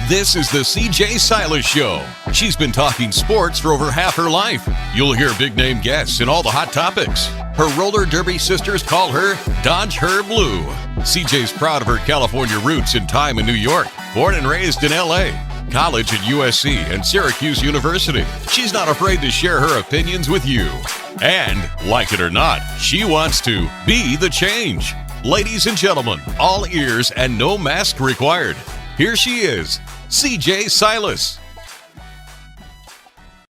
This is the CJ Silas Show. She's been talking sports for over half her life. You'll hear big-name guests and all the hot topics. Her roller derby sisters call her Dodge Her Blue. CJ's proud of her California roots and time in New York. Born and raised in L.A., college at USC and Syracuse University. She's not afraid to share her opinions with you. And, like it or not, she wants to be the change. Ladies and gentlemen, all ears and no mask required. Here she is, CJ Silas.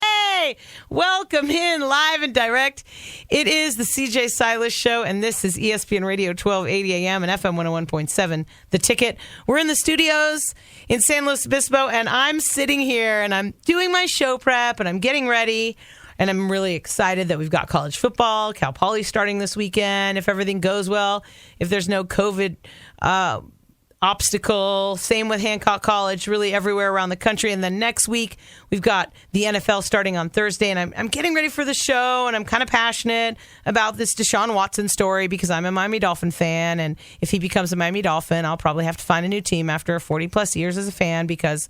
Hey, welcome in live and direct. It is the CJ Silas Show, and this is ESPN Radio 1280 AM and FM 101.7, The Ticket. We're in the studios in San Luis Obispo, and I'm sitting here, and I'm doing my show prep, and I'm getting ready, and I'm really excited that we've got college football, Cal Poly starting this weekend, if everything goes well, if there's no COVID obstacle. Same with Hancock College, really everywhere around the country. And then next week, we've got the NFL starting on Thursday. And I'm getting ready for the show, and I'm kind of passionate about this Deshaun Watson story because I'm a Miami Dolphin fan. And if he becomes a Miami Dolphin, I'll probably have to find a new team after 40-plus years as a fan because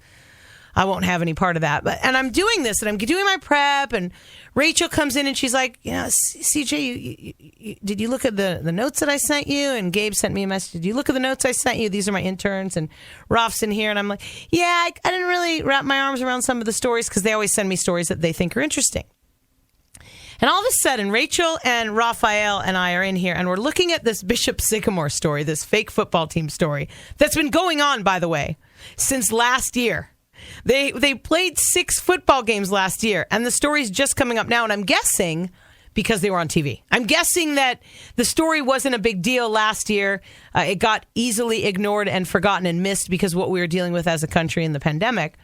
I won't have any part of that. And I'm doing this, and I'm doing my prep, and Rachel comes in, and she's like, CJ, did you look at the notes that I sent you? And Gabe sent me a message. Did you look at the notes I sent you? These are my interns. And Ralph's in here, and I'm like, I didn't really wrap my arms around some of the stories because they always send me stories that they think are interesting. And all of a sudden, Rachel and Raphael and I are in here, and we're looking at this Bishop Sycamore story, this fake football team story that's been going on, by the way, since last year. They played 6 football games last year, and the story's just coming up now, and I'm guessing because they were on TV. I'm guessing that the story wasn't a big deal last year. It got easily ignored and forgotten and missed because of what we were dealing with as a country in the pandemic.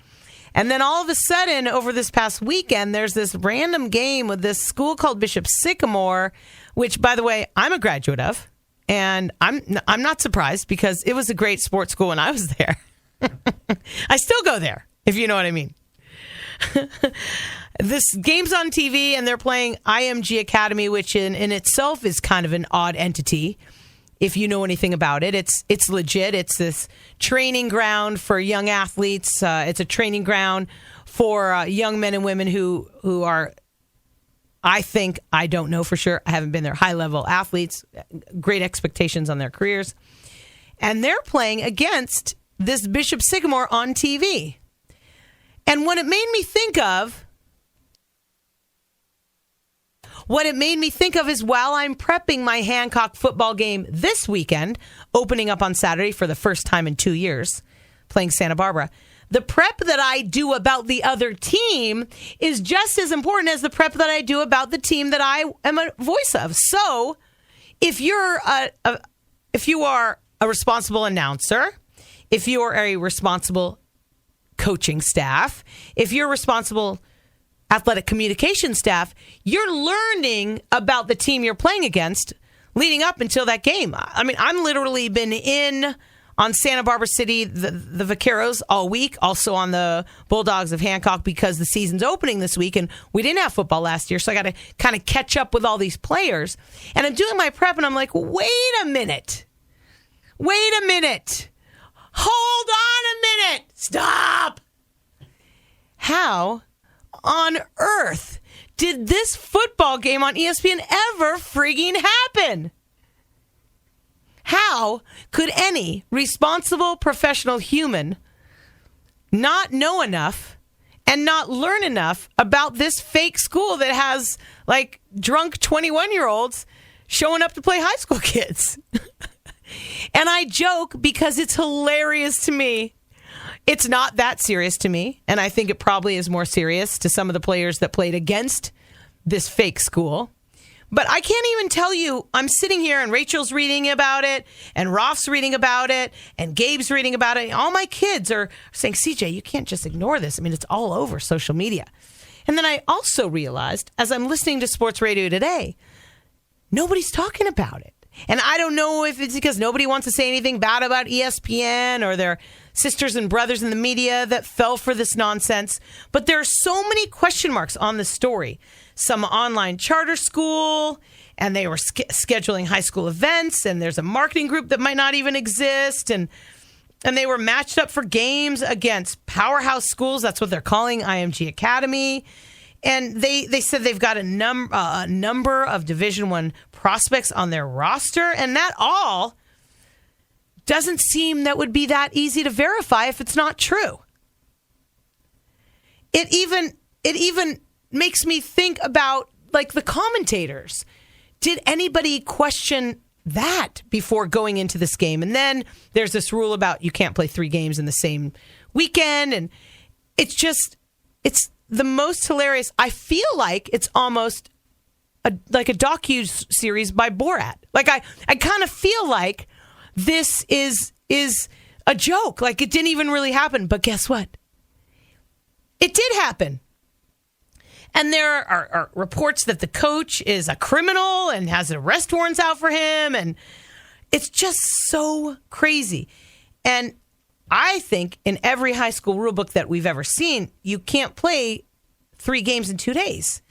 And then all of a sudden, over this past weekend, there's this random game with this school called Bishop Sycamore, which, by the way, I'm a graduate of, and I'm not surprised because it was a great sports school when I was there. I still go there, if you know what I mean. This game's on TV, and they're playing IMG Academy, which in itself is kind of an odd entity, if you know anything about it. It's legit. It's this training ground for young athletes. It's a training ground for young men and women who are, I don't know for sure, I haven't been there, high-level athletes, great expectations on their careers. And they're playing against this Bishop Sycamore on TV. And what it made me think of is while I'm prepping my Hancock football game this weekend, opening up on Saturday for the first time in 2 years, playing Santa Barbara, the prep that I do about the other team is just as important as the prep that I do about the team that I am a voice of. So if you are a responsible announcer, if you're a responsible coaching staff, if you're responsible athletic communication staff, you're learning about the team you're playing against leading up until that game. I mean, I'm literally been in on Santa Barbara City, the Vaqueros all week, also on the Bulldogs of Hancock because the season's opening this week and we didn't have football last year, so I got to kind of catch up with all these players. And I'm doing my prep and I'm like, wait a minute. Hold on a minute. Stop. How on earth did this football game on ESPN ever frigging happen? How could any responsible professional human not know enough and not learn enough about this fake school that has like drunk 21-year-olds showing up to play high school kids? And I joke because it's hilarious to me. It's not that serious to me, and I think it probably is more serious to some of the players that played against this fake school. But I can't even tell you, I'm sitting here and Rachel's reading about it, and Roth's reading about it, and Gabe's reading about it. All my kids are saying, CJ, you can't just ignore this. I mean, it's all over social media. And then I also realized, as I'm listening to sports radio today, nobody's talking about it. And I don't know if it's because nobody wants to say anything bad about ESPN or their sisters and brothers in the media that fell for this nonsense. But there are so many question marks on this story. Some online charter school, and they were scheduling high school events, and there's a marketing group that might not even exist. And And they were matched up for games against powerhouse schools. That's what they're calling IMG Academy. And they said they've got a number of Division I prospects on their roster. And that all doesn't seem that would be that easy to verify if it's not true. It even makes me think about, like, the commentators. Did anybody question that before going into this game? And then there's this rule about you can't play 3 games in the same weekend. And it's the most hilarious. I feel like it's almost like a docu-series by Borat. Like, I kind of feel like this is a joke. Like, it didn't even really happen. But guess what? It did happen. And there are reports that the coach is a criminal and has arrest warrants out for him. And it's just so crazy. And I think in every high school rule book that we've ever seen, you can't play 3 games in 2 days.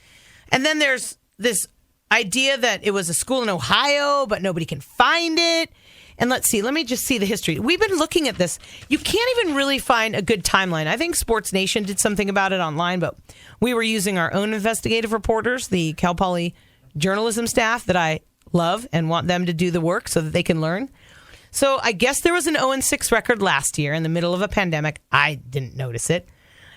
And then there's this idea that it was a school in Ohio, but nobody can find it. And let's see, let me just see the history. We've been looking at this. You can't even really find a good timeline. I think Sports Nation did something about it online, but we were using our own investigative reporters, the Cal Poly journalism staff that I love and want them to do the work so that they can learn. So I guess there was an 0-6 record last year in the middle of a pandemic. I didn't notice it.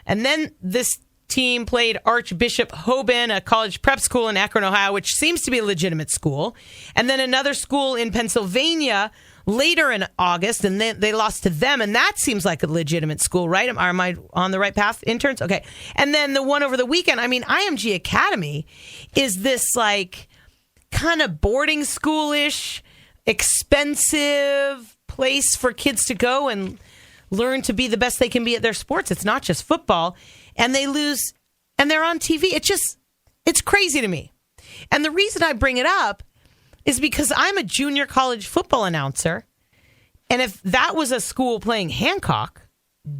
And then this team played Archbishop Hoban, a college prep school in Akron, Ohio, which seems to be a legitimate school. And then another school in Pennsylvania later in August, and then they lost to them, and that seems like a legitimate school, right? Am I on the right path, interns? Okay. And then the one over the weekend, I mean, IMG Academy is this, like, kind of boarding school-ish, expensive place for kids to go and learn to be the best they can be at their sports. It's not just football. And they lose, and they're on TV. It's crazy to me. And the reason I bring it up is because I'm a junior college football announcer. And if that was a school playing Hancock,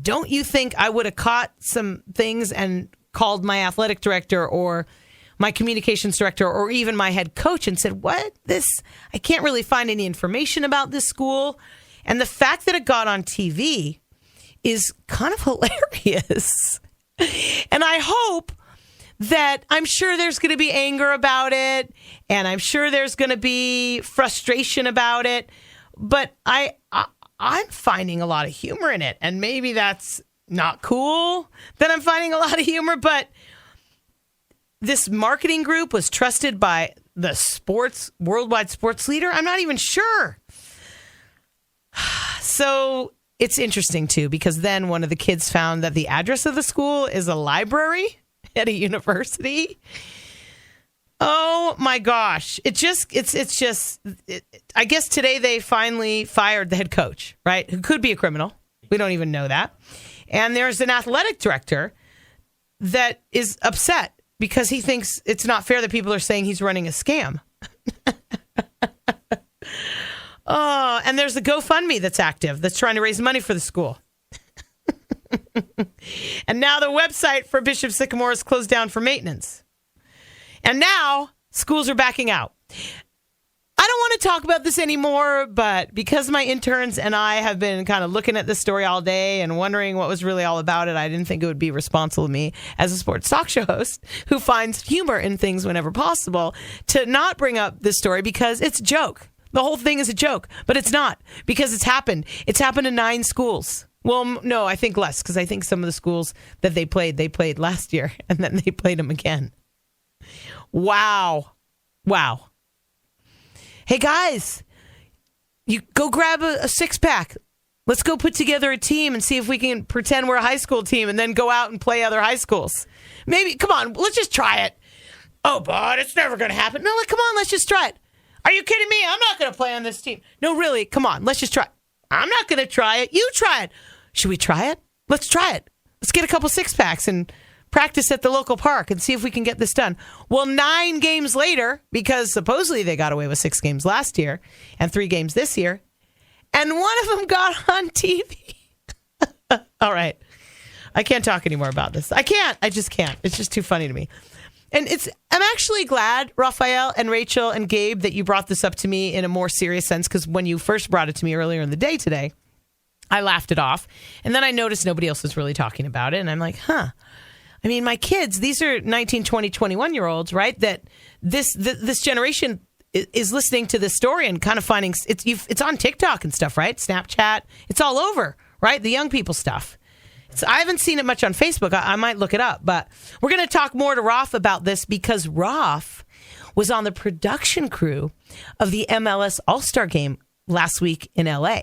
don't you think I would have caught some things and called my athletic director or my communications director or even my head coach and said, I can't really find any information about this school. And the fact that it got on TV is kind of hilarious. And I hope that, I'm sure there's going to be anger about it, and I'm sure there's going to be frustration about it, but I'm finding a lot of humor in it, and maybe that's not cool that I'm finding a lot of humor, but this marketing group was trusted by the worldwide sports leader. I'm not even sure. So it's interesting, too, because then one of the kids found that the address of the school is a library at a university. Oh, my gosh. I guess today they finally fired the head coach, right? Who could be a criminal. We don't even know that. And there's an athletic director that is upset because he thinks it's not fair that people are saying he's running a scam. Oh, and there's a GoFundMe that's active that's trying to raise money for the school. And now the website for Bishop Sycamore is closed down for maintenance. And now schools are backing out. I don't want to talk about this anymore, but because my interns and I have been kind of looking at this story all day and wondering what was really all about it, I didn't think it would be responsible of me as a sports talk show host who finds humor in things whenever possible to not bring up this story because it's a joke. The whole thing is a joke, but it's not because it's happened. It's happened in 9 schools. Well, no, I think less because I think some of the schools that they played last year and then they played them again. Wow. Hey, guys, you go grab a 6-pack. Let's go put together a team and see if we can pretend we're a high school team and then go out and play other high schools. Maybe, come on, let's just try it. Oh, but it's never going to happen. No, come on, let's just try it. Are you kidding me? I'm not going to play on this team. No, really, come on, let's just try it. I'm not going to try it. You try it. Should we try it? Let's try it. Let's get a couple 6-packs and practice at the local park and see if we can get this done. Well, 9 games later, because supposedly they got away with 6 games last year and 3 games this year, and one of them got on TV. All right. I can't talk anymore about this. I can't. I just can't. It's just too funny to me. And I'm actually glad, Raphael and Rachel and Gabe, that you brought this up to me in a more serious sense, because when you first brought it to me earlier in the day today, I laughed it off. And then I noticed nobody else was really talking about it. And I'm like, I mean, my kids, these are 19, 20, 21-year-olds, right? That this generation is listening to this story and kind of finding it's on TikTok and stuff, right? Snapchat, it's all over, right? The young people stuff. I haven't seen it much on Facebook. I might look it up, but we're going to talk more to Rolf about this because Rolf was on the production crew of the MLS All-Star Game last week in LA.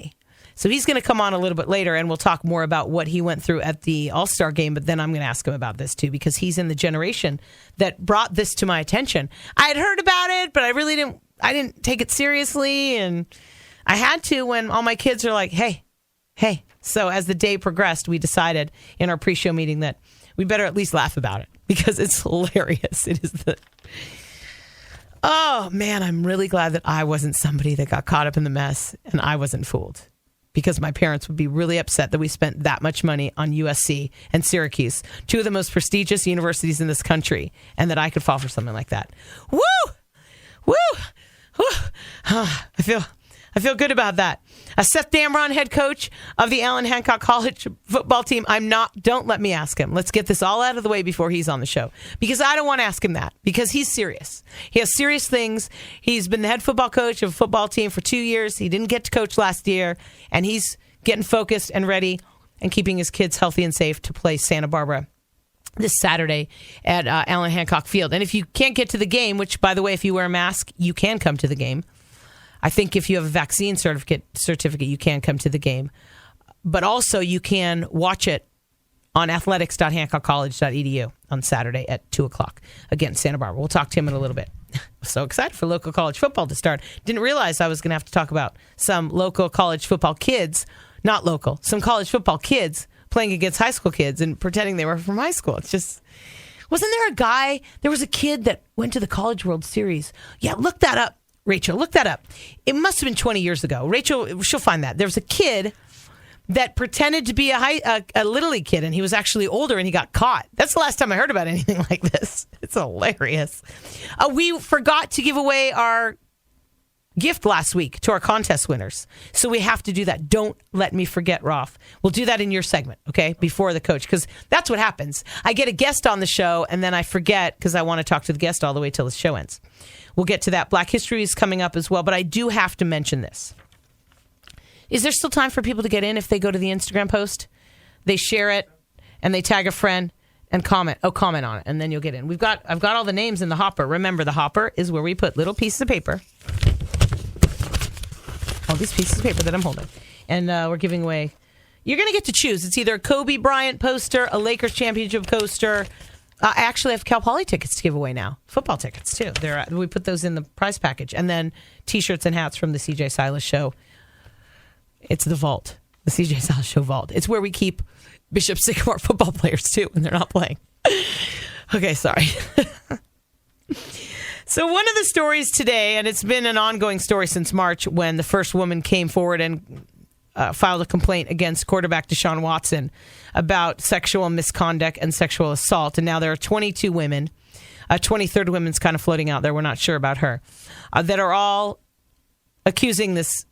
So he's going to come on a little bit later and we'll talk more about what he went through at the All-Star Game, but then I'm going to ask him about this too because he's in the generation that brought this to my attention. I had heard about it, but I didn't take it seriously, and I had to when all my kids are like, hey. So as the day progressed, we decided in our pre-show meeting that we better at least laugh about it because it's hilarious. Oh man, I'm really glad that I wasn't somebody that got caught up in the mess and I wasn't fooled. Because my parents would be really upset that we spent that much money on USC and Syracuse, two of the most prestigious universities in this country, and that I could fall for something like that. Woo! I feel good about that. Seth Damron, head coach of the Allen Hancock College football team. Don't let me ask him. Let's get this all out of the way before he's on the show. Because I don't want to ask him that. Because he's serious. He has serious things. He's been the head football coach of a football team for 2 years. He didn't get to coach last year. And he's getting focused and ready and keeping his kids healthy and safe to play Santa Barbara this Saturday at Allen Hancock Field. And if you can't get to the game, which, by the way, if you wear a mask, you can come to the game. I think if you have a vaccine certificate, you can come to the game. But also you can watch it on athletics.hancockcollege.edu on Saturday at 2 o'clock against Santa Barbara. We'll talk to him in a little bit. I'm so excited for local college football to start. Didn't realize I was going to have to talk about some local college football kids, some college football kids playing against high school kids and pretending they were from high school. It's just, wasn't there was a kid that went to the College World Series. Yeah, look that up. Rachel, look that up. It must have been 20 years ago. Rachel, she'll find that. There was a kid that pretended to be a Little League kid, and he was actually older, and he got caught. That's the last time I heard about anything like this. It's hilarious. We forgot to give away our gift last week to our contest winners, so we have to do that. Don't let me forget, Rolf. We'll do that in your segment, okay, before the coach, because that's what happens. I get a guest on the show, and then I forget because I want to talk to the guest all the way till the show ends. We'll get to that. Black History is coming up as well, but I do have to mention this. Is there still time for people to get in if they go to the Instagram post? They share it, and they tag a friend and comment. Oh, comment on it, and then you'll get in. I've got all the names in the hopper. Remember, the hopper is where we put little pieces of paper. All these pieces of paper that I'm holding. And we're giving away. You're going to get to choose. It's either a Kobe Bryant poster, a Lakers championship poster. I actually have Cal Poly tickets to give away now. Football tickets, too. We put those in the prize package. And then T-shirts and hats from the CJ Silas Show. It's the vault. The CJ Silas Show vault. It's where we keep Bishop Sycamore football players, too, when they're not playing. Okay, sorry. So one of the stories today, and it's been an ongoing story since March when the first woman came forward and filed a complaint against quarterback Deshaun Watson about sexual misconduct and sexual assault. And now there are 22 women, 23rd woman's kind of floating out there, we're not sure about her, that are all accusing this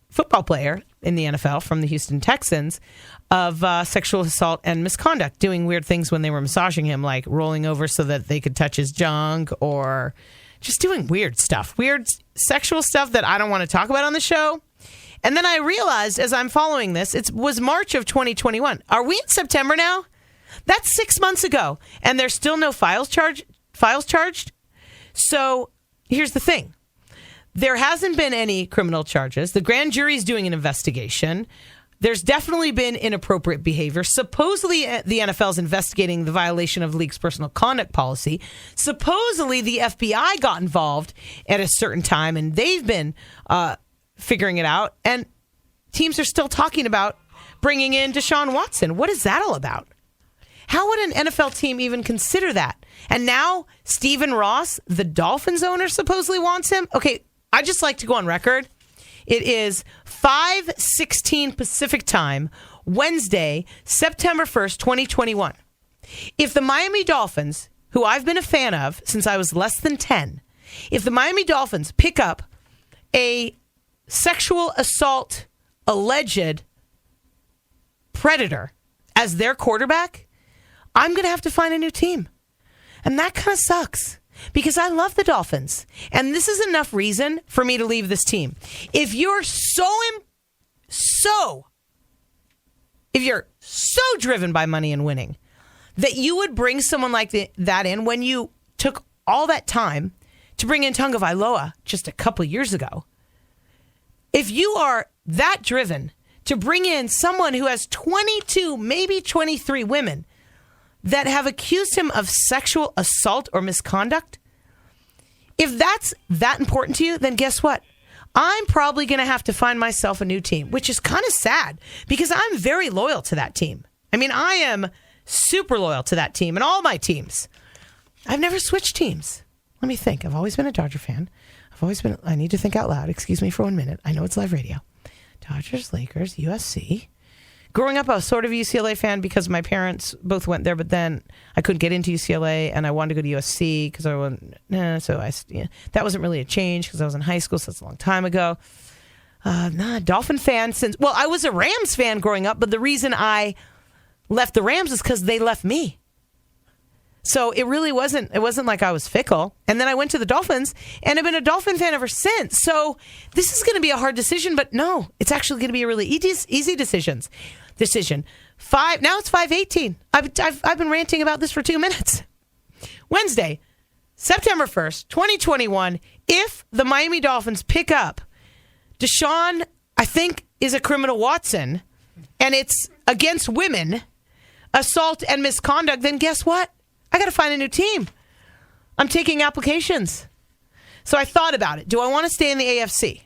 football player in the NFL from the Houston Texans of sexual assault and misconduct, doing weird things when they were massaging him, like rolling over so that they could touch his junk or just doing weird stuff, weird sexual stuff that I don't want to talk about on the show. And then I realized as I'm following this, it was March of 2021. Are we in September now? That's 6 months ago. And there's still no files charged. So here's the thing. There hasn't been any criminal charges. The grand jury's doing an investigation. There's definitely been inappropriate behavior. Supposedly, the NFL is investigating the violation of the league's personal conduct policy. Supposedly, the FBI got involved at a certain time, and they've been figuring it out. And teams are still talking about bringing in Deshaun Watson. What is that all about? How would an NFL team even consider that? And now Stephen Ross, the Dolphins owner, supposedly wants him. Okay, I just like to go on record. It is 5:16 Pacific time, Wednesday, September 1st, 2021. If the Miami Dolphins, who I've been a fan of since I was less than 10, if the Miami Dolphins pick up a sexual assault alleged predator as their quarterback, I'm going to have to find a new team. And that kind of sucks because I love the Dolphins. And this is enough reason for me to leave this team. If you're so driven by money and winning that you would bring someone like that in when you took all that time to bring in Tonga Vailoa just a couple years ago, if you are that driven to bring in someone who has 22, maybe 23 women that have accused him of sexual assault or misconduct, if that's that important to you, then guess what? I'm probably going to have to find myself a new team, which is kind of sad because I'm very loyal to that team. I mean, I am super loyal to that team and all my teams. I've never switched teams. Let me think. I've always been a Dodger fan. I need to think out loud. Excuse me for 1 minute. I know it's live radio. Dodgers, Lakers, USC. Growing up, I was sort of a UCLA fan because my parents both went there, but then I couldn't get into UCLA, and I wanted to go to USC because I wasn't. That wasn't really a change because I was in high school, so that's a long time ago. Dolphin fan since. Well, I was a Rams fan growing up, but the reason I left the Rams is because they left me. So it really wasn't. It wasn't like I was fickle. And then I went to the Dolphins, and I've been a Dolphin fan ever since. So this is going to be a hard decision, but no, it's actually going to be a really easy decision. Now it's 5:18. I've been ranting about this for 2 minutes. Wednesday, September 1st, 2021. If the Miami Dolphins pick up Deshaun, I think is a criminal Watson, and it's against women, assault and misconduct, then guess what? I got to find a new team. I'm taking applications. So I thought about it. Do I want to stay in the AFC?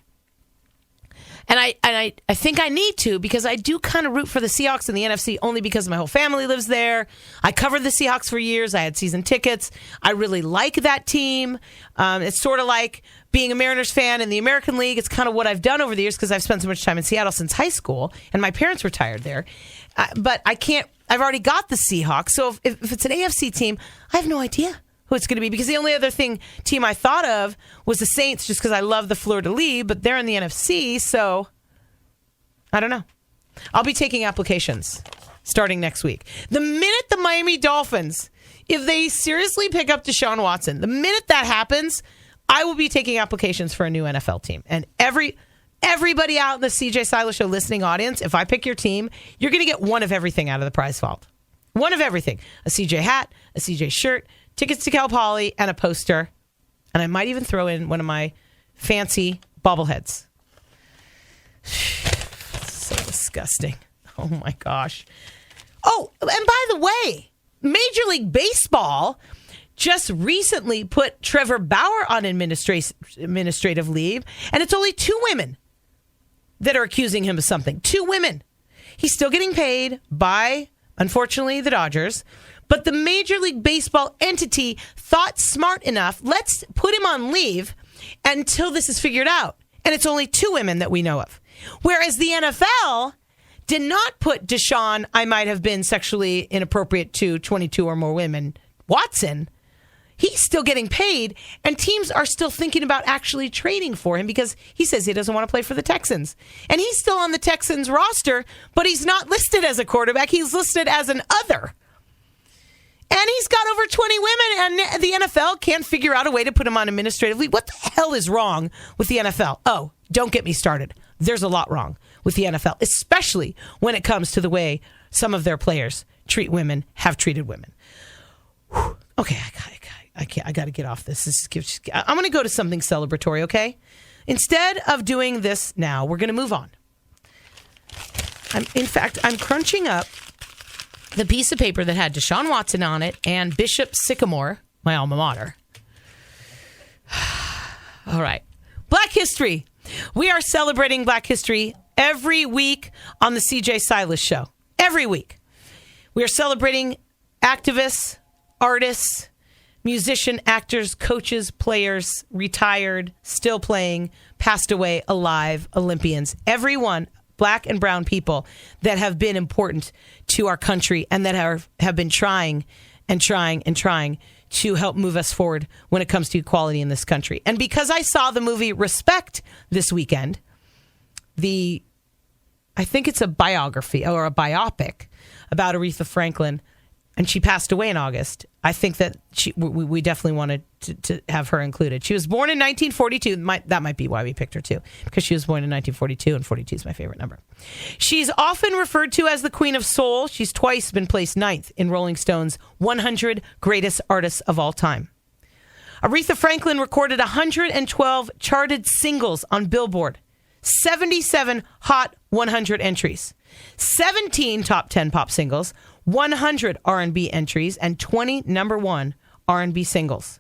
And I think I need to because I do kind of root for the Seahawks in the NFC only because my whole family lives there. I covered the Seahawks for years. I had season tickets. I really like that team. It's sort of like being a Mariners fan in the American League. It's kind of what I've done over the years because I've spent so much time in Seattle since high school, and my parents retired there. But I can't. I've already got the Seahawks. So if it's an AFC team, I have no idea who it's going to be because the only other team I thought of was the Saints just because I love the fleur-de-lis, but they're in the NFC, so I don't know. I'll be taking applications starting next week. The minute the Miami Dolphins, if they seriously pick up Deshaun Watson, the minute that happens, I will be taking applications for a new NFL team. And everybody out in the CJ Silas Show listening audience, if I pick your team, you're going to get one of everything out of the prize vault. One of everything. A CJ hat, a CJ shirt, tickets to Cal Poly, and a poster. And I might even throw in one of my fancy bobbleheads. So disgusting. Oh, my gosh. Oh, and by the way, Major League Baseball just recently put Trevor Bauer on administrative leave, and it's only 2 women that are accusing him of something. 2 women. He's still getting paid by, unfortunately, the Dodgers. But the Major League Baseball entity thought smart enough, let's put him on leave until this is figured out. And it's only 2 women that we know of. Whereas the NFL did not put Deshaun, I might have been sexually inappropriate to 22 or more women, Watson. He's still getting paid, and teams are still thinking about actually trading for him because he says he doesn't want to play for the Texans. And he's still on the Texans roster, but he's not listed as a quarterback. He's listed as an other. And he's got over 20 women, and the NFL can't figure out a way to put him on administrative leave. What the hell is wrong with the NFL? Oh, don't get me started. There's a lot wrong with the NFL, especially when it comes to the way some of their players treat women, have treated women. Whew. Okay, I got to get off this. I'm going to go to something celebratory, okay? Instead of doing this now, we're going to move on. I'm crunching up the piece of paper that had Deshaun Watson on it and Bishop Sycamore, my alma mater. All right. Black History. We are celebrating Black History every week on the CJ Silas Show. Every week. We are celebrating activists, artists, musician, actors, coaches, players, retired, still playing, passed away, alive, Olympians. Everyone, black and brown people that have been important to our country and that have been trying to help move us forward when it comes to equality in this country. And because I saw the movie Respect this weekend, I think it's a biography or a biopic about Aretha Franklin, and she passed away in August. I think that we definitely wanted to have her included. She was born in 1942. That might be why we picked her too, because she was born in 1942, and 42 is my favorite number. She's often referred to as the Queen of Soul. She's twice been placed 9th in Rolling Stone's 100 Greatest Artists of All Time. Aretha Franklin recorded 112 charted singles on Billboard, 77 Hot 100 entries, 17 top 10 pop singles, 100 R&B entries, and 20 number 1 R&B singles.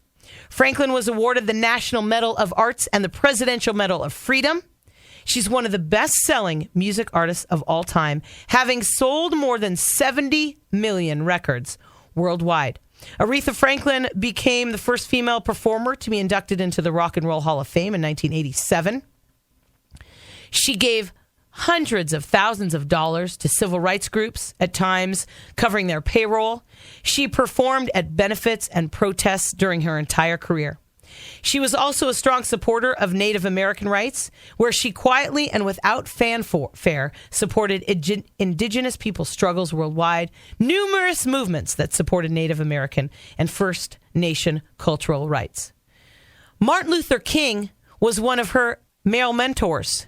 Franklin was awarded the National Medal of Arts and the Presidential Medal of Freedom. She's one of the best-selling music artists of all time, having sold more than 70 million records worldwide. Aretha Franklin became the first female performer to be inducted into the Rock and Roll Hall of Fame in 1987. She gave hundreds of thousands of dollars to civil rights groups, at times covering their payroll. She performed at benefits and protests during her entire career. She was also a strong supporter of Native American rights, where she quietly and without fanfare supported indigenous people's struggles worldwide, numerous movements that supported Native American and First Nation cultural rights. Martin Luther King was one of her male mentors.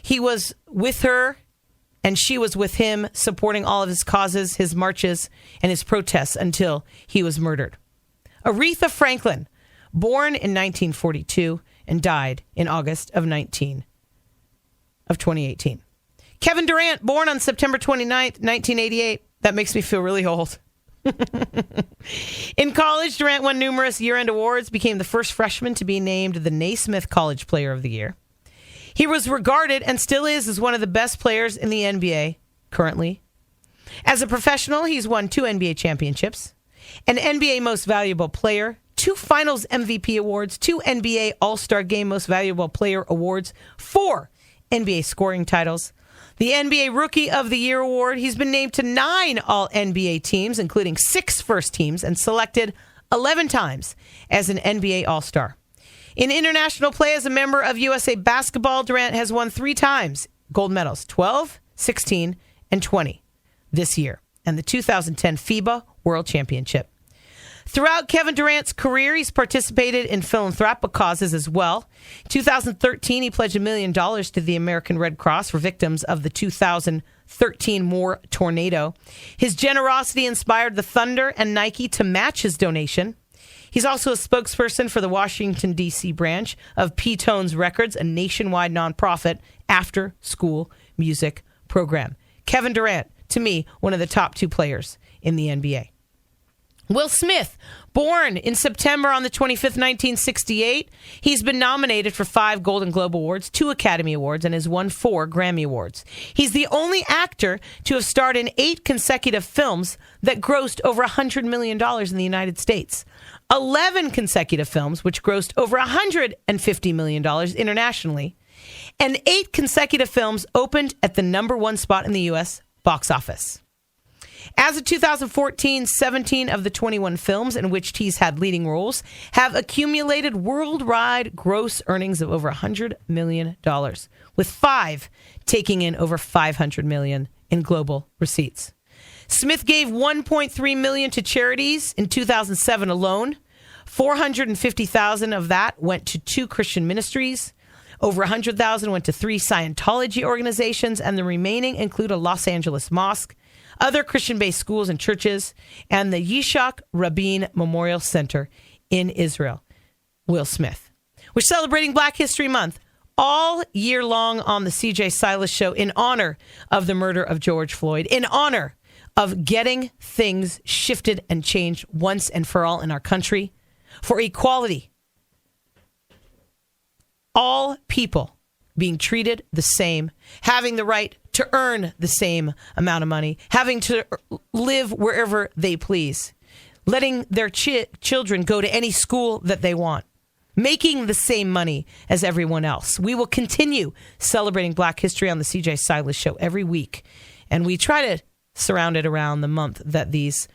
He was with her, and she was with him, supporting all of his causes, his marches, and his protests until he was murdered. Aretha Franklin, born in 1942 and died in August of 2018. Kevin Durant, born on September 29th, 1988. That makes me feel really old. In college, Durant won numerous year-end awards, became the first freshman to be named the Naismith College Player of the Year. He was regarded, and still is, as one of the best players in the NBA currently. As a professional, he's won 2 NBA championships, an NBA Most Valuable Player, 2 Finals MVP awards, 2 NBA All-Star Game Most Valuable Player awards, 4 NBA scoring titles, the NBA Rookie of the Year award. He's been named to 9 All-NBA teams, including 6 first teams, and selected 11 times as an NBA All-Star. In international play as a member of USA Basketball, Durant has won 3 times gold medals, 12, 16, and 20 this year, and the 2010 FIBA World Championship. Throughout Kevin Durant's career, he's participated in philanthropic causes as well. In 2013, he pledged $1 million to the American Red Cross for victims of the 2013 Moore tornado. His generosity inspired the Thunder and Nike to match his donation. He's also a spokesperson for the Washington, D.C. branch of P-Tones Records, a nationwide nonprofit after-school music program. Kevin Durant, to me, one of the top 2 players in the NBA. Will Smith, born in September on the 25th, 1968. He's been nominated for 5 Golden Globe Awards, 2 Academy Awards, and has won 4 Grammy Awards. He's the only actor to have starred in 8 consecutive films that grossed over $100 million in the United States. 11 consecutive films, which grossed over $150 million internationally. And 8 consecutive films opened at the number 1 spot in the U.S. box office. As of 2014, 17 of the 21 films in which he's had leading roles have accumulated worldwide gross earnings of over $100 million, with 5 taking in over $500 million in global receipts. Smith gave $1.3 million to charities in 2007 alone. $450,000 of that went to 2 Christian ministries. Over $100,000 went to 3 Scientology organizations, and the remaining include a Los Angeles mosque, other Christian-based schools and churches, and the Yitzhak Rabin Memorial Center in Israel. Will Smith. We're celebrating Black History Month all year long on the CJ Silas Show in honor of the murder of George Floyd, in honor of getting things shifted and changed once and for all in our country, for equality. All people being treated the same, having the right to earn the same amount of money, having to live wherever they please, letting their children go to any school that they want, making the same money as everyone else. We will continue celebrating Black History on the CJ Silas Show every week, and we try to surround it around the month that these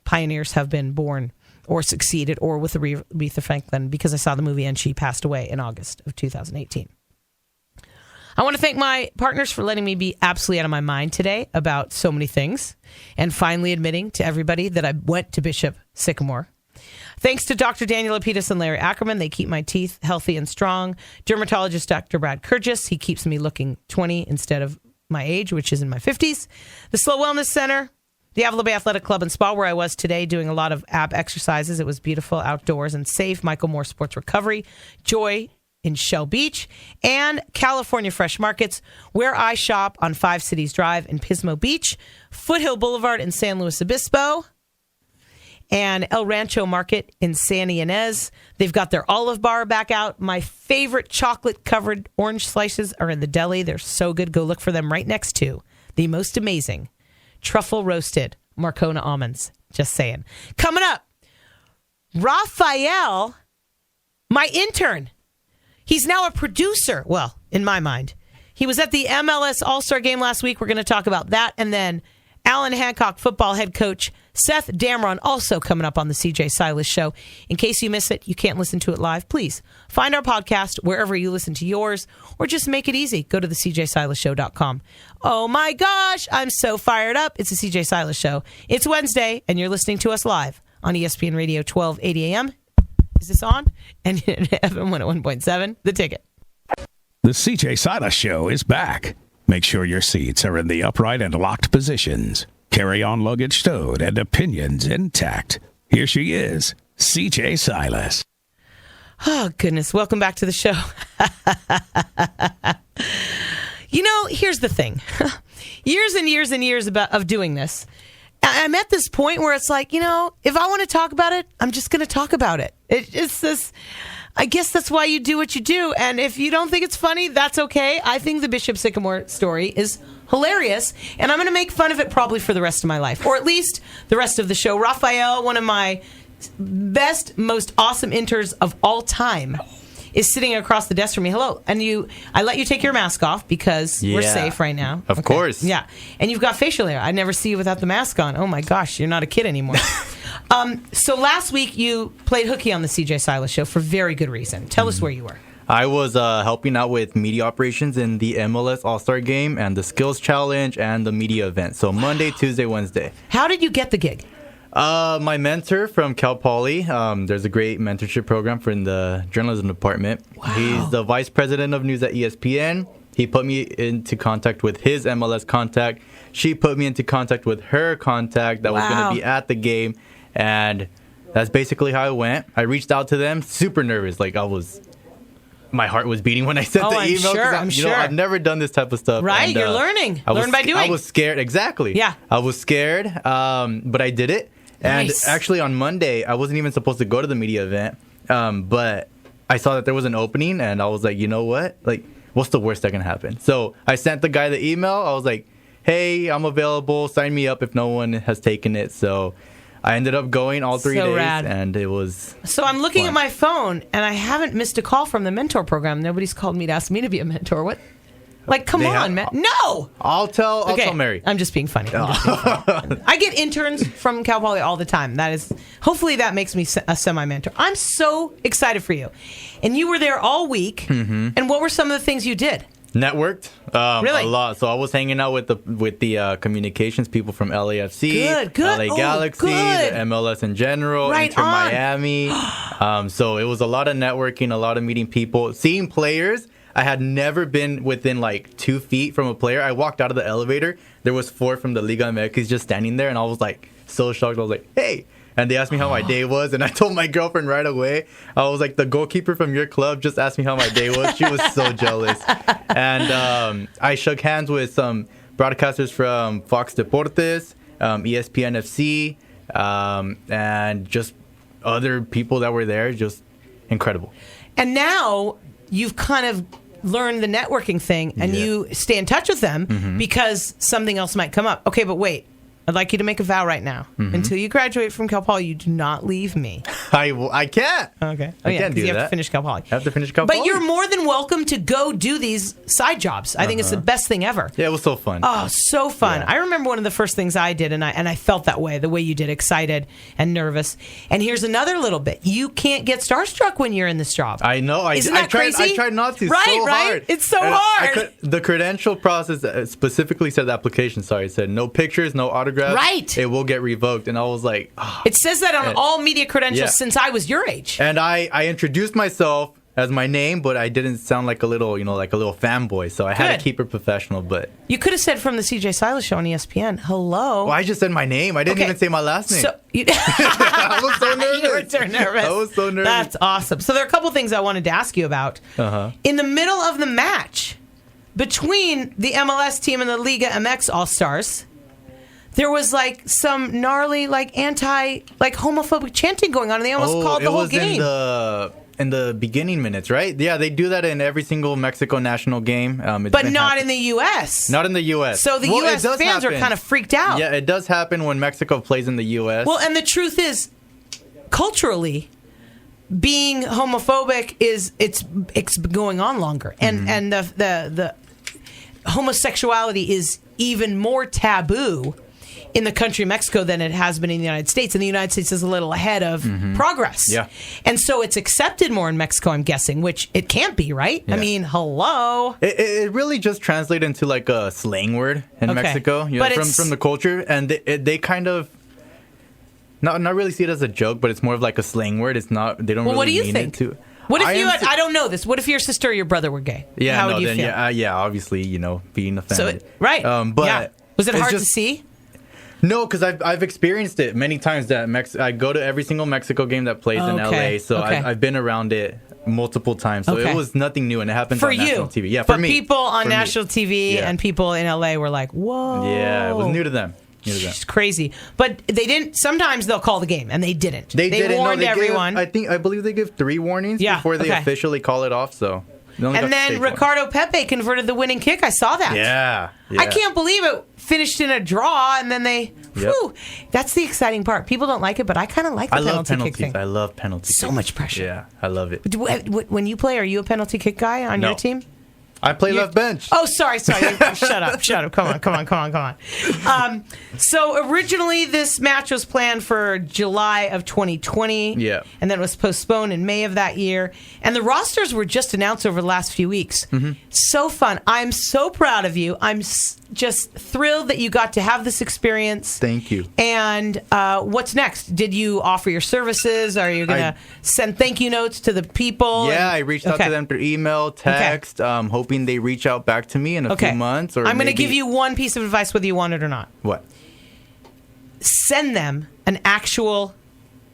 pioneers have been born or succeeded, or with Aretha Franklin, because I saw the movie and she passed away in August of 2018. I want to thank my partners for letting me be absolutely out of my mind today about so many things and finally admitting to everybody that I went to Bishop Sycamore. Thanks to Dr. Daniel Lapidus and Larry Ackerman. They keep my teeth healthy and strong. Dermatologist Dr. Brad Kurgis. He keeps me looking 20 instead of my age, which is in my 50s. The Slow Wellness Center. The Avila Bay Athletic Club and Spa, where I was today doing a lot of ab exercises. It was beautiful, outdoors, and safe. Michael Moore Sports Recovery. Joy in Shell Beach. And California Fresh Markets, where I shop on 5 Cities Drive in Pismo Beach. Foothill Boulevard in San Luis Obispo. And El Rancho Market in San Ynez. They've got their olive bar back out. My favorite chocolate-covered orange slices are in the deli. They're so good. Go look for them right next to the most amazing truffle roasted Marcona almonds. Just saying. Coming up, Raphael, my intern. He's now a producer. Well, in my mind. He was at the MLS All-Star Game last week. We're going to talk about that. And then Allen Hancock football head coach Seth Damron also coming up on the CJ Silas Show. In case you miss it, you can't listen to it live, please find our podcast wherever you listen to yours, or just make it easy. Go to the CJSilasShow.com. Oh my gosh, I'm so fired up. It's the CJ Silas Show. It's Wednesday, and you're listening to us live on ESPN Radio 1280 AM. Is this on? And FM 101.7, The Ticket. The CJ Silas Show is back. Make sure your seats are in the upright and locked positions. Carry-on luggage stowed and opinions intact. Here she is, CJ Silas. Oh, goodness. Welcome back to the show. Here's the thing. Years and years and years of doing this, I'm at this point where it's like, if I want to talk about it, I'm just going to talk about it. It's this... I guess that's why you do what you do. And if you don't think it's funny, that's okay. I think the Bishop Sycamore story is hilarious, and I'm going to make fun of it probably for the rest of my life, or at least the rest of the show. Raphael, one of my best, most awesome interns of all time, is sitting across the desk from me. Hello. And I let you take your mask off because we're safe right now. Of course. Yeah. And you've got facial hair. I never see you without the mask on. Oh, my gosh. You're not a kid anymore. So last week you played hooky on the CJ Silas Show for very good reason. Tell us where you were. I was helping out with media operations in the MLS All-Star Game and the Skills Challenge and the media event. So Monday, Tuesday, Wednesday. How did you get the gig? My mentor from Cal Poly, there's a great mentorship program in the journalism department. Wow. He's the vice president of news at ESPN. He put me into contact with his MLS contact. She put me into contact with her contact that was going to be at the game. And that's basically how it went. I reached out to them, super nervous. My heart was beating when I sent the email. I'm sure. I've never done this type of stuff. Right, and, you're learning. Learn by doing. I was scared. Exactly. Yeah. I was scared, but I did it. And actually on Monday, I wasn't even supposed to go to the media event, but I saw that there was an opening, and I was like, you know what? What's the worst that can happen? So I sent the guy the email. I was like, hey, I'm available. Sign me up if no one has taken it. So I ended up going all 3 days, and it was So I'm looking at my phone, and I haven't missed a call from the mentor program. Nobody's called me to ask me to be a mentor. What? Come on, man. No! I'll tell Mary. I'm just being funny. I get interns from Cal Poly all the time. Hopefully that makes me a semi-mentor. I'm so excited for you. And you were there all week. Mm-hmm. And what were some of the things you did? Networked really? A lot. So I was hanging out with the communications people from LAFC, good. LA Galaxy, the MLS in general, Inter Miami. So it was a lot of networking, a lot of meeting people, seeing players. I had never been within 2 feet from a player. I walked out of the elevator. There was 4 from the Liga MX just standing there, and I was so shocked. I was like, hey. And they asked me how my day was, and I told my girlfriend right away. I was like, the goalkeeper from your club just asked me how my day was. She was so jealous. And I shook hands with some broadcasters from Fox Deportes, ESPN FC, and just other people that were there. Just incredible. And now you've kind of learned the networking thing, and you stay in touch with them because something else might come up. Okay, but wait. I'd like you to make a vow right now. Mm-hmm. Until you graduate from Cal Poly, you do not leave me. I can't. Okay. I can't do you that. have to finish Cal Poly. I have to finish Cal Poly. But you're more than welcome to go do these side jobs. I think it's the best thing ever. Yeah, it was so fun. Oh, so fun. Yeah. I remember one of the first things I did, and I felt that way, the way you did, excited and nervous. And here's another little bit. You can't get starstruck when you're in this job. I know. Isn't that crazy? I tried not to. Right, so right? hard. It's so hard. The credential process specifically said the application, it said no pictures, no autographs. Right. It will get revoked. And I was like, oh. It says that on all media credentials since I was your age. And I introduced myself as my name, but I didn't sound like a little fanboy, so I had to keep it professional. But you could have said from the CJ Silas show on ESPN, hello. Well, I just said my name. I didn't even say my last name. So I was so nervous. You were so nervous. I was so nervous. That's awesome. So there are a couple things I wanted to ask you about. In the middle of the match between the MLS team and the Liga MX All-Stars, there was some gnarly homophobic chanting going on, and they almost called the whole game. In the beginning minutes, right? Yeah, they do that in every single Mexico national game. But not in the U.S. Not in the U.S. So the U.S. fans are kind of freaked out. Yeah, it does happen when Mexico plays in the U.S. Well, and the truth is, culturally, being homophobic it's going on longer, and the homosexuality is even more taboo in the country of Mexico than it has been in the United States. And the United States is a little ahead of progress. Yeah. And so it's accepted more in Mexico, I'm guessing, which it can't be, right? Yeah. I mean, hello. It really just translated into a slang word in Mexico, from the culture. And they kind of not really see it as a joke, but it's more of a slang word. It's not, they don't really what do you mean think? it to. What if I don't know this. What if your sister or your brother were gay? Yeah, How would you feel? Obviously, being offended. So, right. But was it hard to see? No, because I've experienced it many times. I go to every single Mexico game that plays in LA, so I've been around it multiple times. So it was nothing new, and it happened on national TV. Yeah, for me. But people on national TV and people in LA were like, "Whoa!" Yeah, it was new to them. It's crazy. But they didn't. Sometimes they'll call the game, and they didn't. They didn't. warned everyone. I believe they give 3 warnings before they officially call it off. So. And then Ricardo Pepe converted the winning kick. I saw that. Yeah. I can't believe it finished in a draw, and then they. Whew, that's the exciting part. People don't like it, but I kind of like the penalty kick thing. I love penalties. So much pressure. Yeah, I love it. When you play, are you a penalty kick guy on your team? I play left bench. Oh, sorry. Shut up. Come on. So originally this match was planned for July of 2020. Yeah. And then it was postponed in May of that year. And the rosters were just announced over the last few weeks. So fun. I'm so proud of you. I'm just thrilled that you got to have this experience. Thank you. And what's next? Did you offer your services? Are you going to send thank you notes to the people? Yeah, I reached out to them through email, text, hoping they reach out back to me in a few months. Or I'm going to give you one piece of advice, whether you want it or not. What? Send them an actual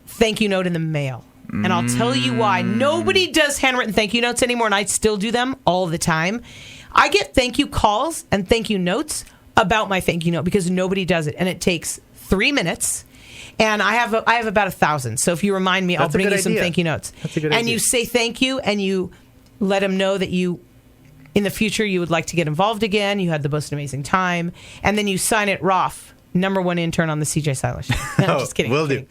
thank you note in the mail. And I'll tell you why. Nobody does handwritten thank you notes anymore, and I still do them all the time. I get thank you calls and thank you notes about my thank you note because nobody does it, and it takes 3 minutes. And I have about 1,000. So if you remind me, I'll bring you some thank you notes. That's a good idea. And you say thank you, and you let them know that you, in the future, you would like to get involved again. You had the most amazing time, and then you sign it, Roth, #1 intern on the CJ Silas show. No, I'm just kidding. Will do.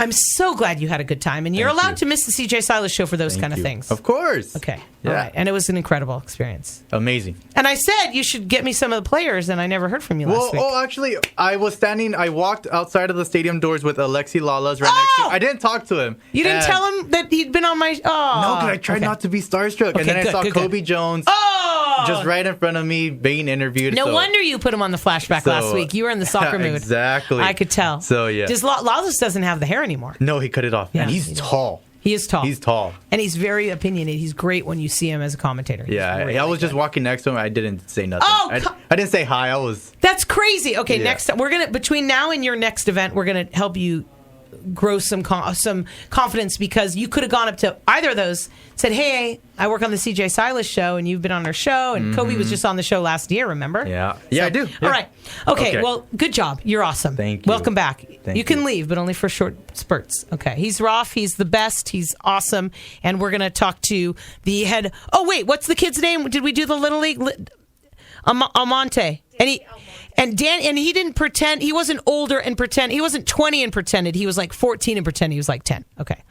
I'm so glad you had a good time, and you're allowed to miss the CJ Silas show for those kind of things. Of course. Okay. Yeah. All right. And it was an incredible experience. Amazing. And I said you should get me some of the players, and I never heard from you last week. Oh, actually, I walked outside of the stadium doors with Alexi Lalas right next to him. I didn't talk to him. You didn't tell him that he'd been on my... Oh. No, because I tried not to be starstruck. Okay, and then I saw Kobe Jones just right in front of me being interviewed. No wonder you put him on the flashback last week. You were in the soccer mood. Exactly. I could tell. So, yeah. Lalas doesn't have the hair anymore. No, he cut it off. Yeah, and he's tall. He is tall. He's tall. And he's very opinionated. He's great when you see him as a commentator. I was just walking next to him. I didn't say nothing. I didn't say hi. That's crazy. Okay, next we're going to, between now and your next event, we're going to help you grow some confidence, because you could have gone up to either of those, said, "Hey, I work on the CJ Silas show, and you've been on our show, and Kobe was just on the show last year, remember?" Yeah, I do. Yeah. All right. Okay, well, good job. You're awesome. Thank you. Welcome back. You can leave, but only for short spurts. Okay, he's Rolf. He's the best. He's awesome. And we're going to talk to the head. Oh, wait, what's the kid's name? Did we do the Little League? Amante. And he didn't pretend. He wasn't older and pretend. He wasn't 20 and pretended. He was like 14 and pretend he was like 10. Okay.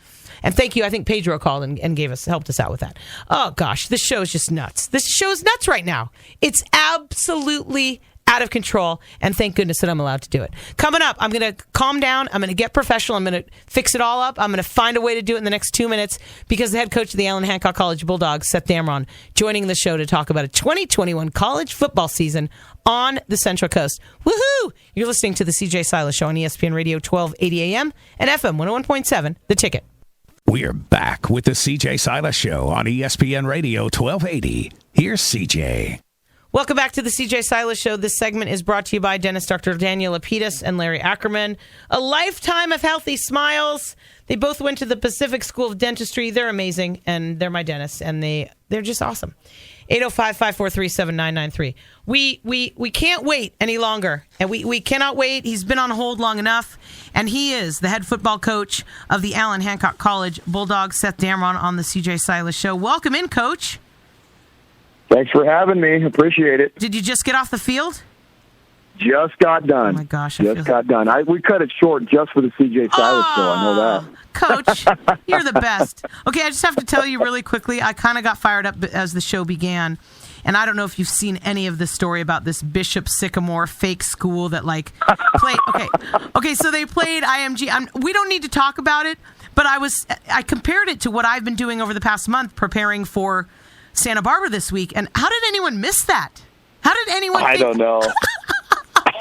And thank you. I think Pedro called and helped us out with that. Oh gosh, this show is just nuts. This show is nuts right now. It's absolutely out of control, and thank goodness that I'm allowed to do it. Coming up, I'm going to calm down. I'm going to get professional. I'm going to fix it all up. I'm going to find a way to do it in the next 2 minutes because the head coach of the Allen Hancock College Bulldogs, Seth Damron, joining the show to talk about a 2021 college football season on the Central Coast. Woohoo! You're listening to the CJ Silas Show on ESPN Radio 1280 AM and FM 101.7, The Ticket. We're back with the CJ Silas Show on ESPN Radio 1280. Here's CJ. Welcome back to the CJ Silas Show. This segment is brought to you by dentist Dr. Daniel Lapidus and Larry Ackerman. A lifetime of healthy smiles. They both went to the Pacific School of Dentistry. They're amazing, and they're my dentists, and they're just awesome. 805-543-7993. We can't wait any longer, and we cannot wait. He's been on hold long enough, and he is the head football coach of the Allen Hancock College Bulldogs, Seth Damron, on the CJ Silas Show. Welcome in, Coach. Thanks for having me. Appreciate it. Did you just get off the field? Just got done. Oh, my gosh. Just got done. We cut it short just for the CJ Silas show. I know that. Coach, you're the best. Okay, I just have to tell you really quickly, I kind of got fired up as the show began. And I don't know if you've seen any of the story about this Bishop Sycamore fake school that, played. Okay, so they played IMG. We don't need to talk about it, but I compared it to what I've been doing over the past month preparing for Santa Barbara this week, and how did anyone miss that? How did anyone? I don't know.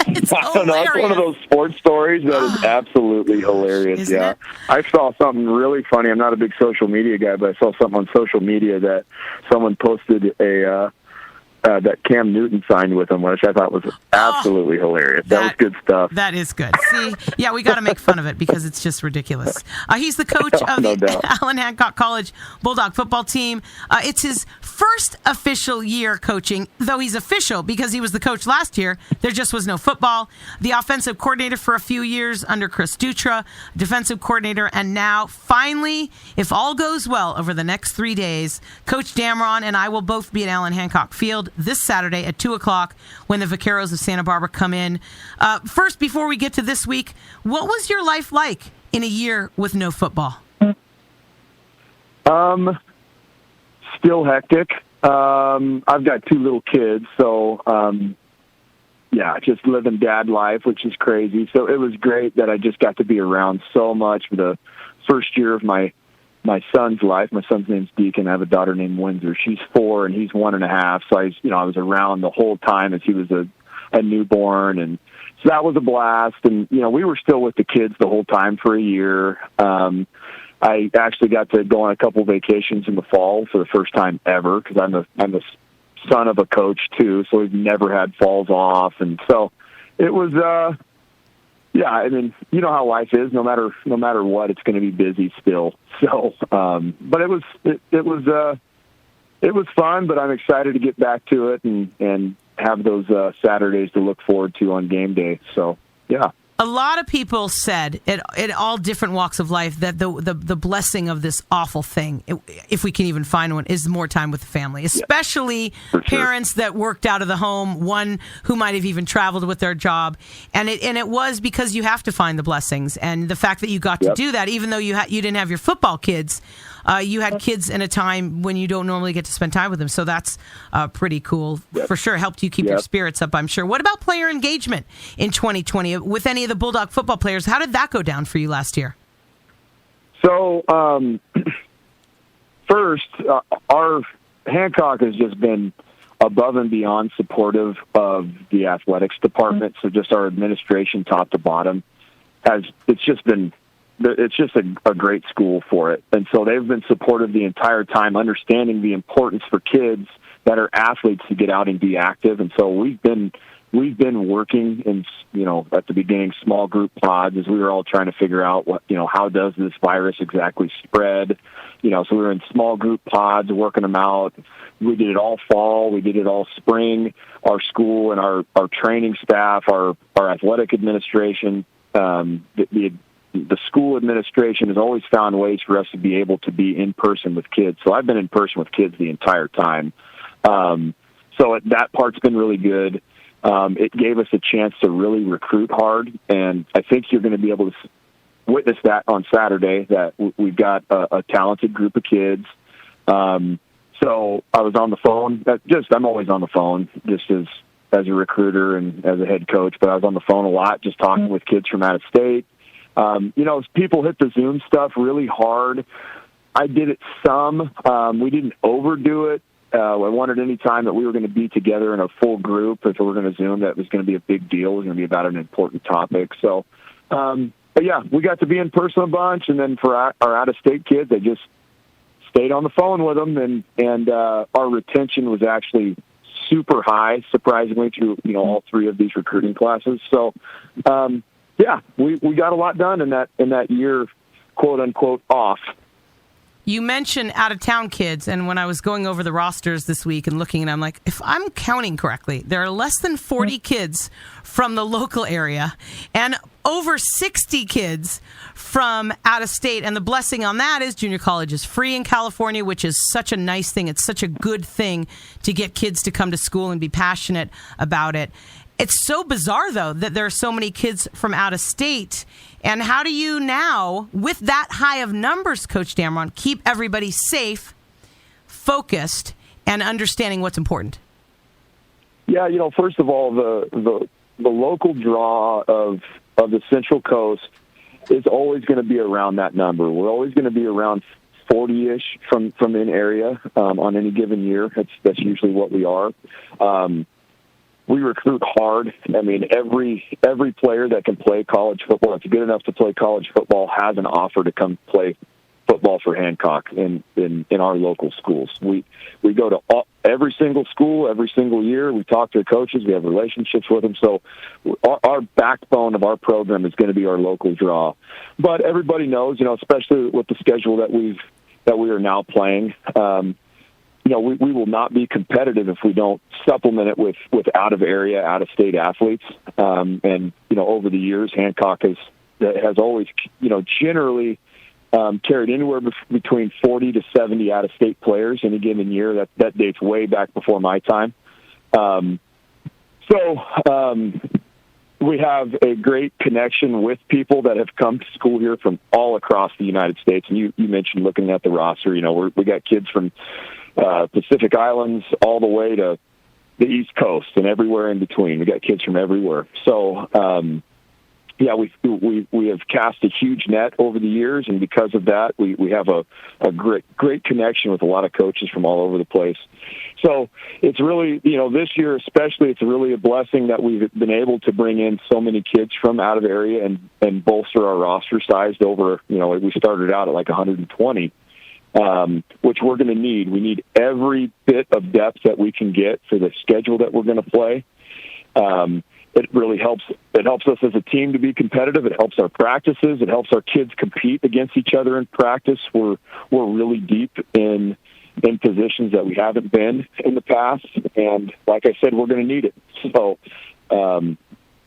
It's I don't know. It's one of those sports stories that is absolutely hilarious. Isn't it? I saw something really funny. I'm not a big social media guy, but I saw something on social media that someone posted that Cam Newton signed with him, which I thought was absolutely hilarious. That was good stuff. That is good. See, yeah, we got to make fun of it because it's just ridiculous. He's the coach of the Allen Hancock College Bulldog football team. It's his first official year coaching, though he's official because he was the coach last year. There just was no football. The offensive coordinator for a few years under Chris Dutra, defensive coordinator, and now, finally, if all goes well over the next 3 days, Coach Damron and I will both be at Allen Hancock Field this Saturday at 2 o'clock when the Vaqueros of Santa Barbara come in. First, before we get to this week, what was your life like in a year with no football? Still hectic. I've got 2 little kids, so just living dad life, which is crazy. So it was great that I just got to be around so much for the first year of my son's life. My son's name's Deacon. I have a daughter named Windsor. She's 4 and he's 1.5. So I was around the whole time as he was a newborn, and so that was a blast. And we were still with the kids the whole time for a year. I actually got to go on a couple vacations in the fall for the first time ever because I'm the son of a coach too, so we've never had falls off, and so it was. I mean, you know how life is. No matter what, it's going to be busy still. So, but it was fun. But I'm excited to get back to it and have those Saturdays to look forward to on game day. So, yeah. A lot of people said at all different walks of life that the blessing of this awful thing, if we can even find one, is more time with the family, especially parents that worked out of the home, one who might have even traveled with their job. And it was because you have to find the blessings. And the fact that you got to do that, even though you didn't have your football kids, you had kids in a time when you don't normally get to spend time with them. So that's pretty cool. For sure. Helped you keep your spirits up, I'm sure. What about player engagement in 2020 with any of the Bulldog football players? How did that go down for you last year? So, first, our Hancock has just been above and beyond supportive of the athletics department. So just our administration top to bottom it's just a great school for it. And so they've been supportive the entire time, understanding the importance for kids that are athletes to get out and be active. And so we've been working in, at the beginning, small group pods as we were all trying to figure out how does this virus exactly spread? So we were in small group pods working them out. We did it all fall. We did it all spring. Our school and our training staff, our athletic administration, the school administration has always found ways for us to be able to be in person with kids. So I've been in person with kids the entire time. So that part's been really good. it gave us a chance to really recruit hard, and I think you're going to be able to witness that on Saturday, that we've got a talented group of kids. So I was on the phone. I'm always on the phone, just as a recruiter and as a head coach, but I was on the phone a lot, just talking with kids from out of state. People hit the Zoom stuff really hard. I did it some. We didn't overdo it. I wanted any time that we were going to be together in a full group, if we were going to Zoom, that was going to be a big deal. It was going to be about an important topic. So, but yeah, we got to be in person a bunch, and then for our out-of-state kids, I just stayed on the phone with them, and our retention was actually super high, surprisingly, through all three of these recruiting classes. So, we got a lot done in that year, quote unquote, off. You mentioned out-of-town kids, and when I was going over the rosters this week and looking, and I'm like, if I'm counting correctly, there are less than 40 kids from the local area and over 60 kids from out of state. And the blessing on that is junior college is free in California, which is such a nice thing. It's such a good thing to get kids to come to school and be passionate about it. It's so bizarre, though, that there are so many kids from out of state. And how do you now, with that high of numbers, Coach Damron, keep everybody safe, focused, and understanding what's important? Yeah, first of all, the local draw of the Central Coast is always going to be around that number. We're always going to be around 40-ish from an area on any given year. That's usually what we are. We recruit hard. I mean, every player that can play college football, that's good enough to play college football, has an offer to come play football for Hancock in our local schools. We go to every single school every single year. We talk to the coaches. We have relationships with them. So our backbone of our program is going to be our local draw. But everybody knows, especially with the schedule that we are now playing, we will not be competitive if we don't supplement it with out-of-area, out-of-state athletes. And over the years, Hancock has always, generally carried anywhere between 40 to 70 out-of-state players in a given year. That dates way back before my time. We have a great connection with people that have come to school here from all across the United States. And you mentioned looking at the roster, we got kids from Pacific Islands all the way to the East Coast and everywhere in between. We got kids from everywhere. So, we have cast a huge net over the years, and because of that, we have a great connection with a lot of coaches from all over the place. So it's really, this year especially, it's really a blessing that we've been able to bring in so many kids from out of area and bolster our roster size to over, we started out at like 120. Which we're going to need. We need every bit of depth that we can get for the schedule that we're going to play. It really helps. It helps us as a team to be competitive. It helps our practices. It helps our kids compete against each other in practice. We're really deep in positions that we haven't been in the past, and like I said, we're going to need it. So,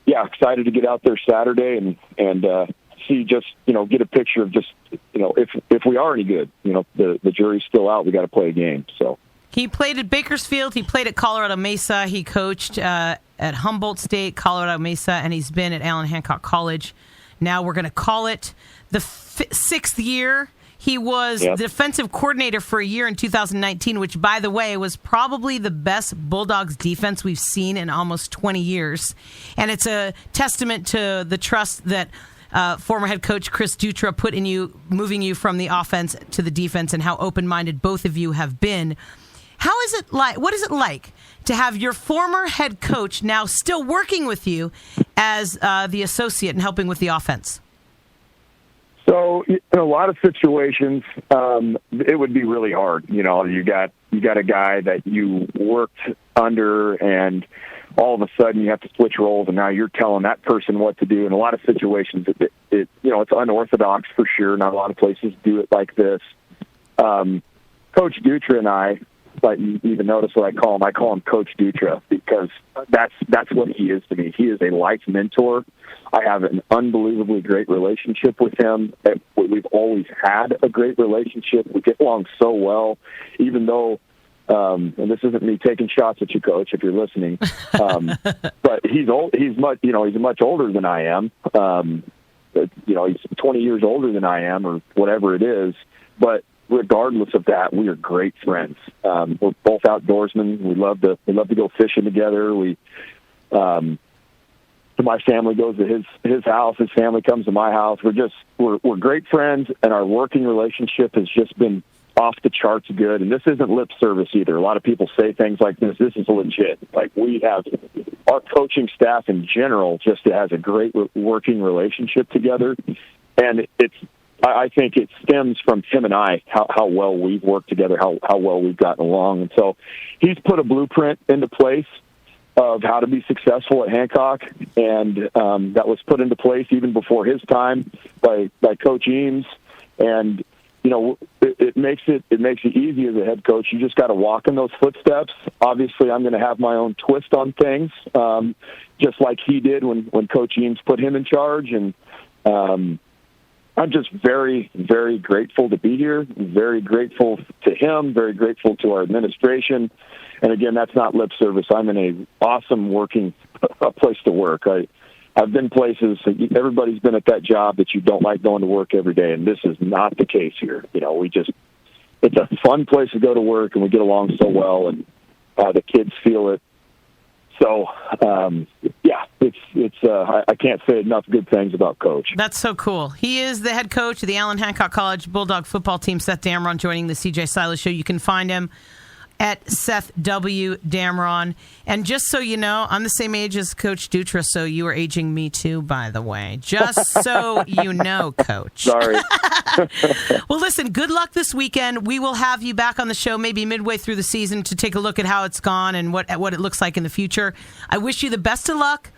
excited to get out there Saturday and see, just get a picture of just if we are any good. The jury's still out. We got to play a game. So he played at Bakersfield. He played at Colorado Mesa. He coached at Humboldt State, Colorado Mesa, and he's been at Allen Hancock College. Now we're going to call it the sixth year. He was the defensive coordinator for a year in 2019, which, by the way, was probably the best Bulldogs defense we've seen in almost 20 years. And it's a testament to the trust that former head coach Chris Dutra put in you, moving you from the offense to the defense, and how open-minded both of you have been. How is it like? What is it like to have your former head coach now still working with you as the associate and helping with the offense? So in a lot of situations, it would be really hard. You got a guy that you worked under, and all of a sudden you have to switch roles, and now you're telling that person what to do. In a lot of situations, it's unorthodox for sure. Not a lot of places do it like this. Coach Dutra and I, but you even notice what I call him. I call him Coach Dutra because that's what he is to me. He is a life mentor. I have an unbelievably great relationship with him. We've always had a great relationship. We get along so well, even though And this isn't me taking shots at you, Coach, if you're listening. But he's old. He's much older than I am. He's 20 years older than I am, or whatever it is. But regardless of that, we are great friends. We're both outdoorsmen. We love to go fishing together. My family goes to his house. His family comes to my house. We're great friends, and our working relationship has just been off the charts good. And this isn't lip service either. A lot of people say things like this. This is legit. Like, we have our coaching staff in general just has a great working relationship together, and I think it stems from him and I, how well we've worked together, how well we've gotten along. And so he's put a blueprint into place of how to be successful at Hancock, and that was put into place even before his time by Coach Eames. And it makes it easy as a head coach. You just got to walk in those footsteps. Obviously, I'm going to have my own twist on things, just like he did when Coach Eames put him in charge. And I'm just very, very grateful to be here. Very grateful to him. Very grateful to our administration. And again, that's not lip service. I'm in an awesome working place to work. I've been places, everybody's been at that job that you don't like going to work every day, and this is not the case here. It's a fun place to go to work, and we get along so well, and the kids feel it. So, I can't say enough good things about Coach. That's so cool. He is the head coach of the Allen Hancock College Bulldog football team, Seth Damron, joining the CJ Silas Show. You can find him at Seth W. Damron. And just so you know, I'm the same age as Coach Dutra, so you are aging me too, by the way. Just so you know, Coach. Sorry. Well, listen, good luck this weekend. We will have you back on the show maybe midway through the season to take a look at how it's gone and what it looks like in the future. I wish you the best of luck.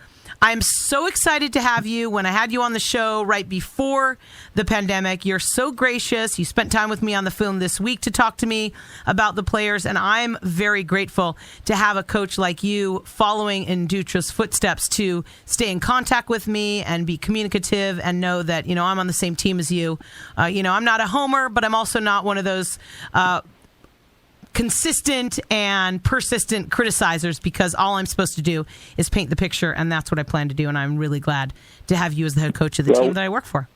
I'm so excited to have you. When I had you on the show right before the pandemic, you're so gracious. You spent time with me on the phone this week to talk to me about the players, and I'm very grateful to have a coach like you following in Dutra's footsteps to stay in contact with me and be communicative and know that, I'm on the same team as you. I'm not a homer, but I'm also not one of those consistent and persistent criticizers, because all I'm supposed to do is paint the picture, and that's what I plan to do. And I'm really glad to have you as the head coach of the team that I work for.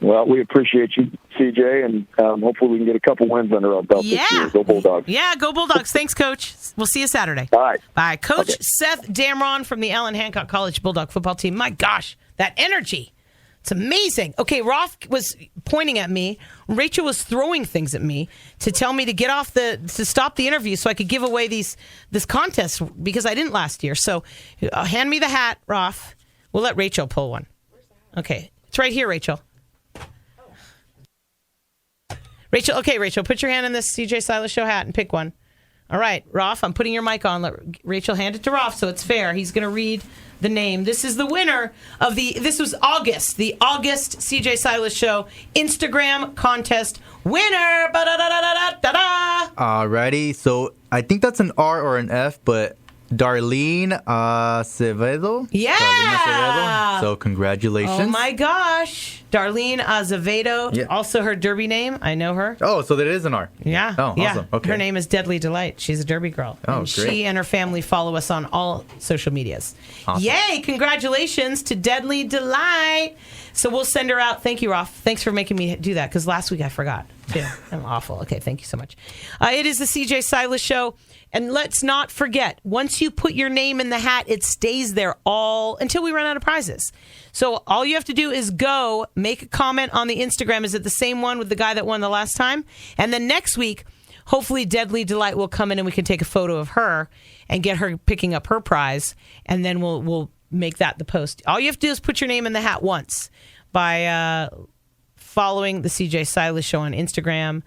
Well, we appreciate you, CJ, and hopefully we can get a couple wins under our belt this year. Go Bulldogs. Yeah, go Bulldogs. Thanks, Coach. We'll see you Saturday. All right. Bye. Coach Seth Damron from the Allen Hancock College Bulldog football team. My gosh, that energy. It's amazing. Okay, Rolf was pointing at me. Rachel was throwing things at me to tell me to stop the interview so I could give away this contest because I didn't last year. So hand me the hat, Rolf. We'll let Rachel pull one. Okay, it's right here, Rachel. Rachel, put your hand in this CJ Silas Show hat and pick one. All right, Rolf, I'm putting your mic on. Let Rachel hand it to Rolf so it's fair. He's going to read the name. This is the winner of this was August, the August CJ Silas Show Instagram contest winner. Ba-da-da-da-da-da-da. Alrighty, so I think that's an R or an F, but Darlene Acevedo. Yeah. Darlene Acevedo. So congratulations. Oh my gosh. Darlene Azevedo. Yeah. Also her Derby name. I know her. Oh, so that is an R. Yeah. Oh, yeah. Awesome. Okay. Her name is Deadly Delight. She's a Derby girl. Oh, and great. She and her family follow us on all social medias. Awesome. Yay. Congratulations to Deadly Delight. So we'll send her out. Thank you, Rolf. Thanks for making me do that because last week I forgot. Yeah, I'm awful. Okay, thank you so much. It is the CJ Silas Show. And let's not forget, once you put your name in the hat, it stays there all until we run out of prizes. So all you have to do is go make a comment on the Instagram. Is it the same one with the guy that won the last time? And then next week, hopefully Deadly Delight will come in and we can take a photo of her and get her picking up her prize. And then we'll make that the post. All you have to do is put your name in the hat once by following the CJ Silas Show on Instagram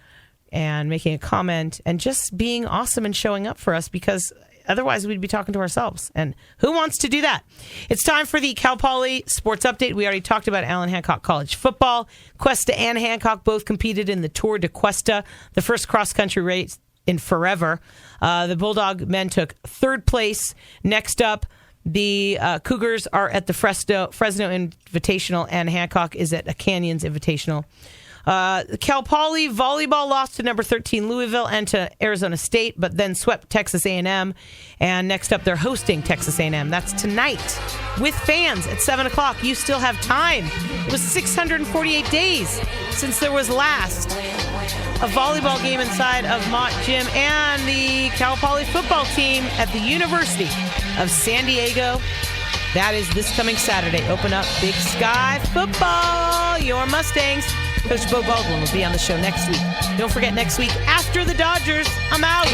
and making a comment and just being awesome and showing up for us, because otherwise we'd be talking to ourselves. And who wants to do that? It's time for the Cal Poly Sports Update. We already talked about Allen Hancock College football. Cuesta and Hancock both competed in the Tour de Cuesta, the first cross-country race in forever. The Bulldog men took third place. Next up, the Cougars are at the Fresno Invitational, and Hancock is at a Canyons Invitational. Cal Poly volleyball lost to number 13 Louisville and to Arizona State, but then swept Texas A&M. And next up, they're hosting Texas A&M. That's tonight with fans at 7 o'clock. You still have time. It was 648 days since there was last a volleyball game inside of Mott Gym, and the Cal Poly football team at the University of San Diego. That is this coming Saturday. Open up Big Sky football. Your Mustangs. Coach Bo Baldwin will be on the show next week. Don't forget, next week after the Dodgers. I'm out.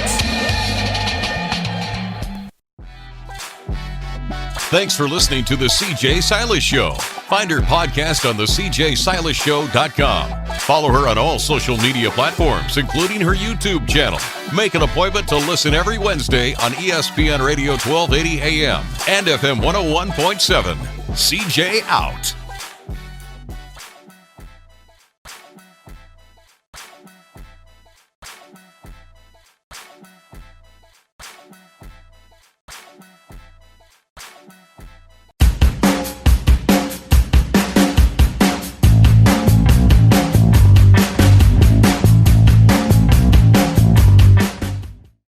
Thanks for listening to the CJ Silas Show. Find her podcast on the CJSilasShow.com. Follow her on all social media platforms, including her YouTube channel. Make an appointment to listen every Wednesday on ESPN Radio 1280 AM and FM 101.7. CJ out.